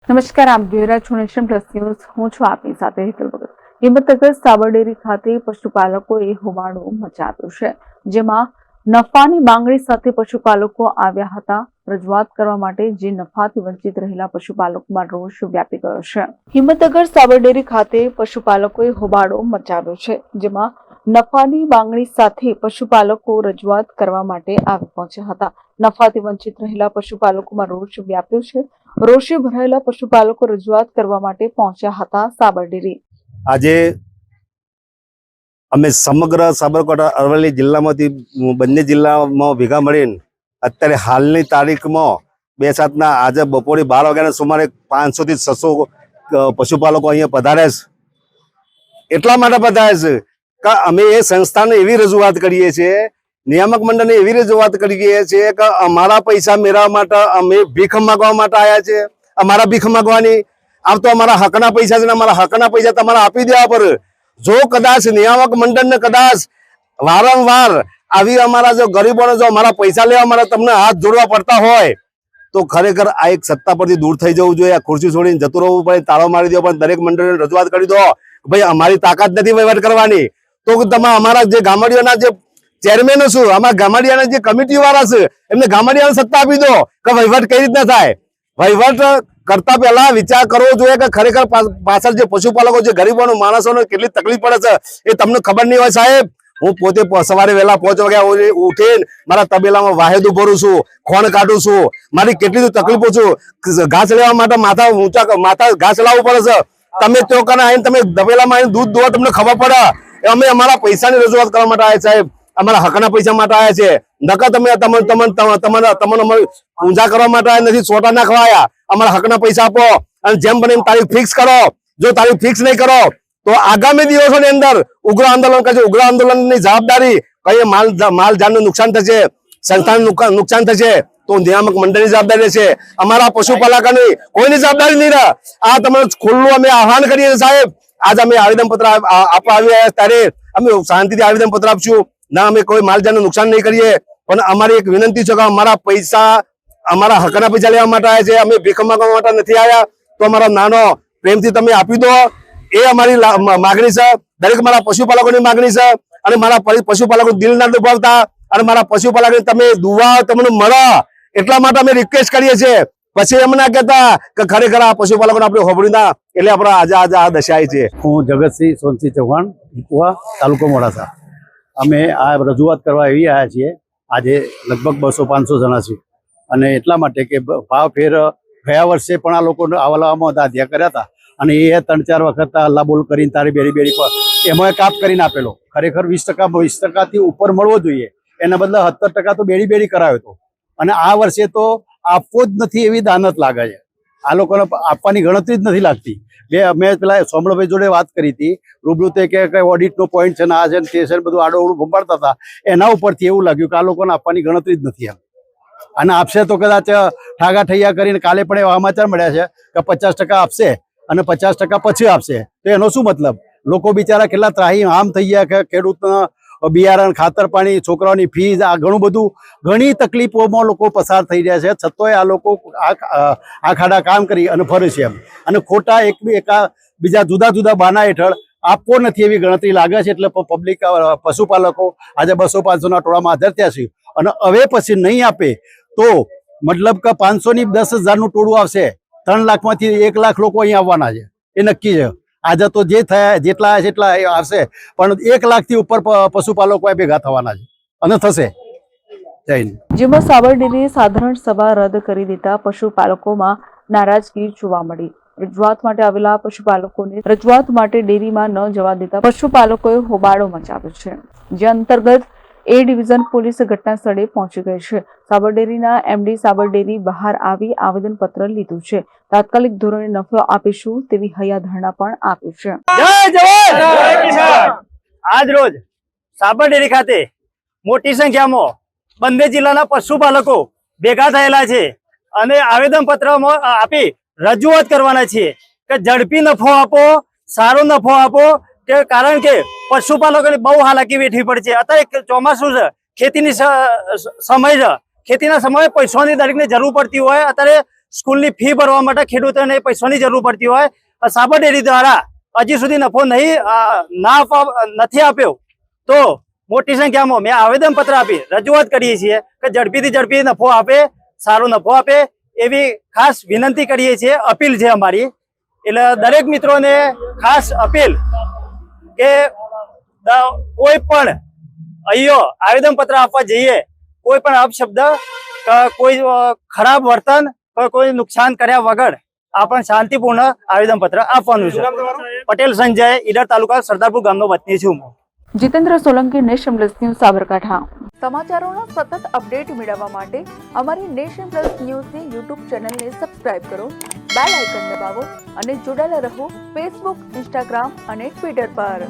નમસ્કાર, આપ જોઈ રહ્યા છો નેશન પ્લસ ન્યૂઝ. હું છું આપની સાથે હેતલ ભગત. હિંમતનગર સાબર ડેરી ખાતે પશુપાલકોએ હોબાળો મચાવ્યો છે, જેમાં નફાની માંગણી સાથે પશુપાલકો આવ્યા હતા. રજૂઆત કરવા માટે જે નફાથી વંચિત રહેલા પશુપાલકોમાં રોષ વ્યાપી ગયો છે. હિંમતનગર સાબર ડેરી ખાતે પશુપાલકોએ હોબાળો મચાવ્યો છે, જેમાં નફાની માંગણી સાથે પશુપાલકો રજૂઆત કરવા માટે આવી પહોંચ્યા હતા. નફાથી વંચિત રહેલા પશુપાલકોમાં રોષ વ્યાપ્યો છે. રોષે ભરાયેલા પશુપાલકો રજૂઆત કરવા માટે પહોંચ્યા હતા સાબર ડેરી. આજે અમે સમગ્ર સાબરકાંઠા અરવલ્લી જિલ્લામાંથી બંને જિલ્લામાં ભેગા મળીને અત્યારે હાલની તારીખમાં 2/7 આજે બપોરે 12 વાગ્યાના સુમારે 500 થી 600 પશુપાલકો અહીંયા પધાર્યા છે. એટલા માટે પધાર્યા છે કે અમે એ સંસ્થાને એવી રજૂઆત કરીએ છીએ, નિયામક મંડળને એવી રજૂઆત કરીએ છીએ કે અમારા પૈસા મેળવવા માટે અમે ભીખ માંગવા માટે આવ્યા છે. અમારા ભીખ માંગવાની આમ તો અમારા હકના પૈસા છે ને અમારા હકના પૈસા તમારે આપી દેવા પડે. જો કદાચ નિયામક મંડળને કદાચ વારંવાર આવી અમારા જો ગરીબોને જો અમારા પૈસા લેવા માટે તમને હાથ જોડવા પડતા હોય તો ખરેખર આ એક સત્તા પરથી દૂર થઈ જવું જોઈએ. આ ખુરશી છોડીને જતું રહેવું પડે, તાળો મારી દો, પણ દરેક મંડળને રજૂઆત કરી દો ભાઈ અમારી તાકાત નથી વહીવટ કરવાની. તો તમે અમારા જે ગામડીઓના જે ચેરમેનો છું, અમારા ગામડિયાના જે કમિટી વાળા છે એમને ગામડિયાને સત્તા આપી દો કે વહીવટ કઈ રીતના થાય. વહીવટ કરતા પહેલા વિચાર કરવો જોઈએ કે ખરેખર પાછળ જે પશુપાલકો જે ગરીબોનો માણસોને કેટલી તકલીફ પડે છે એ તમને ખબર નહીં હોય. સાહેબ, હું પોતે સવારે વહેલા 5 વાગ્યા ઉઠીને મારા તબેલામાં વાહેદું ભરું છું, ખોણ કાઢું છું, મારી કેટલી તકલીફો છું. ઘાસ લેવા માટે માથા ઘાસ લાવવું પડે છે. તમે તો આવીને તમે તબેલામાં આવીને દૂધ દોવા તમને ખબર પડે. અમે અમારા પૈસાની રજૂઆત કરવા માટે આવ્યા સાહેબ, અમારા હકના પૈસા માટે આવ્યા છે. નકર તમે ઊંઝા કરવા માટે આવ્યા નથી, સોટા નાખવા આવ્યા. અમારા હકના પૈસા આપો અને જેમ બને તારીખ ફિક્સ કરો. જો તારીખ ફિક્સ નહીં કરો તો આગામી દિવસોની અંદર ઉગ્ર આંદોલન કરશે. ઉગ્ર આંદોલનની જવાબદારી કઈ માલ જાનનું નુકસાન થશે, સંસ્થાનું નુકસાન થશે તો નિયામક મંડળની જવાબદારી રહેશે. અમારા પશુપાલકોની કોઈની જવાબદારી નહીં રહે. આ તમે ખુલ્લું અમે આહવાન કરીએ છીએ સાહેબ. આજે અમે આવેદનપત્ર આપવા આવ્યા ત્યારે અમે શાંતિથી આવેદનપત્ર આપશું. ના અમે કોઈ માલજાનનું નુકસાન નહીં કરીએ, પણ અમારી એક વિનંતી છે કે અમારા પૈસા અમારા હકના પૈસા લેવા માટે આવ્યા છે. અમે ભીખ માંગવા માટે નથી આવ્યા. તો અમારા નાનો પ્રેમથી તમે આપી દો, એ અમારી માગણી છે. દરેક મારા પશુપાલકોની માગણી છે. અને મારા પશુપાલકો દિલ ના દુભાવતા અને મારા પશુપાલકોને તમે દુઆ તમને મળે એટલા માટે અમે રિક્વેસ્ટ કરીએ છીએ. પછી એમ ના કહેતા કે ખરેખર આ પશુપાલકોને આપણે હોબળી ના એટલે આપણે આજે આ દશા આવી છે. હું જગતસિંહ સોનસિંહ ચૌહાણ, કુવા, તાલુકો મોડાસા. અમે આ રજૂઆત કરવા આવી આવ્યા છીએ. આજે લગભગ 200-500 જણા છે. અને એટલા માટે કે ભાવ ફેર ગયા વર્ષે પણ આ લોકોને આવલામાં દાધ્યા કર્યા હતા અને એ 3-4 વખત અલ્લા બોલ કરીને તારી બેડી પર એમાં કાપ કરીને આપેલો. ખરેખર 20% ઉપર મળવો જોઈએ, એના બદલે 70% તો બેડી કરાવ્યો હતો. અને આ વર્ષે તો આપવો જ નથી એવી દાનત લાગે છે. આ લોકોને આપવાની ગણતરી જ નથી લાગતી. મેં પેલા સોમળભાઈ જોડે વાત કરી હતી રૂબરૂ, તે કે ઓડિટનો પોઈન્ટ છે ને આ છે ને તે છે બધું આડોઅવળું ભંભાળતા હતા. એના ઉપરથી એવું લાગ્યું કે આ લોકોને આપવાની ગણતરી જ નથી એમ. અને આપશે તો કદાચ ઠાગા ઠૈયા કરીને કાલે પણ એવા સમાચાર મળ્યા છે કે 50% આપશે અને 50% પછી આપશે. તો એનો શું મતલબ? લોકો બિચારા કેટલા ત્રાહી આમ થઈ ગયા કે ખેડૂતના બિયારણ, ખાતર પાણી, છોકરાઓની ફીઝ, આ ઘણું બધું ઘણી તકલીફોમાં લોકો પસાર થઈ રહ્યા છે. છતાંય આ લોકો આ ખાડા કામ કરી અને ફરે છે એમ. અને ખોટા બીજા જુદા બાના હેઠળ આપવો નથી એવી ગણતરી લાગે છે. એટલે પબ્લિક પશુપાલકો આજે 200-500 ટોળામાં હાજર થયા છે. અને હવે પછી નહીં આપે તો મતલબ કે 500 ની 10,000નું ટોળું આવશે. 3 લાખમાંથી 1 લાખ લોકો અહીં આવવાના છે, એ નક્કી છે. આજે તો જે થયા જેટલા જેટલા આવશે, પણ 1 લાખથી ઉપર પશુપાલકો ભેગા થવાના છે અને થશે. જેમાં સાબર ડેરીએ સાધારણ સભા રદ કરી દેતા પશુપાલકોમાં નારાજગી જોવા મળી. રજૂઆત માટે આવેલા પશુપાલકોને રજૂઆત માટે ડેરીમાં ન જવા દેતા પશુપાલકોએ હોબાળો મચાવ્યો છે. જે અંતર્ગત એ ડિવિઝન પોલીસ ઘટના સ્થળે પહોંચી ગઈ છે. સાબર ડેરીના એમડી સાબર ડેરી બહાર આવી આવેદનપત્ર લીધું છે. તાત્કાલિક ધોરણે નફો આપીશું તેવી હૈયાધારણા પણ આપી છે. આજ રોજ સાબર ડેરી ખાતે મોટી સંખ્યામાં બંને જિલ્લાના પશુપાલકો ભેગા થયેલા છે અને આવેદનપત્ર આપી રજૂઆત કરવાના છીએ કે ઝડપી નફો આપો, સારો નફો આપો. કારણ કે પશુપાલકોને બહુ હાલાકી વેઠવી પડે છે. અત્યારે ચોમાસું છે, ખેતીની સમય છે, ખેતીના સમયે પૈસાની દરેકને જરૂર પડતી હોય. અત્યારે સ્કૂલની ફી ભરવા માટે ખેડૂતોને પૈસાની જરૂર પડતી હોય, સાબર ડેરી દ્વારા હજી સુધી નફો નથી આપ્યો, તો મોટી સંખ્યામાં મેં આવેદનપત્ર આપી રજૂઆત કરીએ છીએ કે ઝડપીથી ઝડપી નફો આપે, સારો નફો આપે એવી ખાસ વિનંતી કરીએ છીએ, અપીલ છે અમારી. એટલે દરેક મિત્રોને ખાસ અપીલ કે કોઈ પણ અહીંયો આવેદનપત્ર આપવા જઈએ, કોઈ પણ અપશબ્દ, કોઈ ખરાબ વર્તન, કોઈ નુકસાન કર્યા વગર આપણે શાંતિપૂર્ણ આવેદનપત્ર આપવાનું છે. પટેલ સંજય, ઈડર તાલુકા, સરદારપુર ગામનો વતની છું. Jitendra Solanki, nation plus news, Sabarkantha. સમાચારોના સતત અપડેટ મેળવવા માટે અમારી નેશન પ્લસ ન્યૂઝની યુટ્યુબ ચેનલને સબસ્ક્રાઇબ કરો, બેલ આઇકન દબાવો અને જોડાયેલા રહો ફેસબુક, ઇન્સ્ટાગ્રામ અને ટ્વિટર પર.